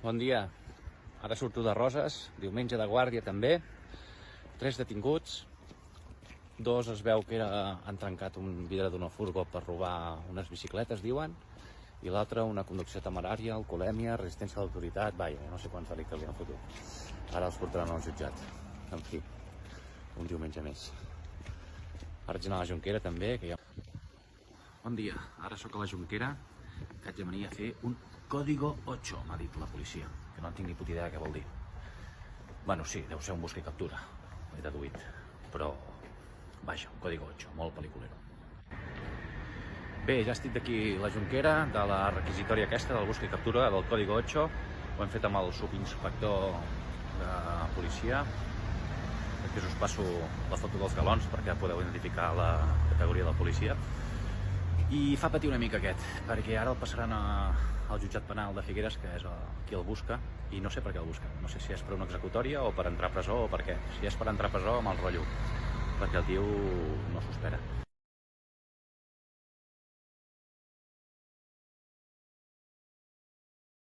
Bon dia. Ara surto de Roses, diumenge de guàrdia també. 3 detinguts. 2 es veu que han trencat un vidre d'una furgo per robar unes bicicletes, diuen. I l'altre una conducció temerària, alcoholèmia, resistència a l'autoritat, vaja, no sé quants delictes li han fotut. Ara els portaran al jutjat. En fi, un diumenge més. Ara haig d'anar a la Jonquera també, que hi ha... Bon dia, ara sóc a la Jonquera, que haig de venir a fer un código 8, m'ha dit la policia, que no en tinc ni puta idea què vol dir. Bueno, sí, deu ser un busca i captura, ho he deduït, però vaja, un código 8, molt pel·liculero. Bé, ja estic d'aquí la Jonquera, de la requisitòria aquesta, del busca i captura, del código 8, ho hem fet amb el subinspector de policia. Després us passo la foto dels galons perquè podeu identificar la categoria de la policia. I fa patir una mica aquest, perquè ara el passaran al jutjat penal de Figueres, que és qui el busca, i no sé per què el busca. No sé si és per una executòria o per entrar a presó o per què. Si és per entrar a presó, me'l rotllo, perquè el tio no s'ho espera.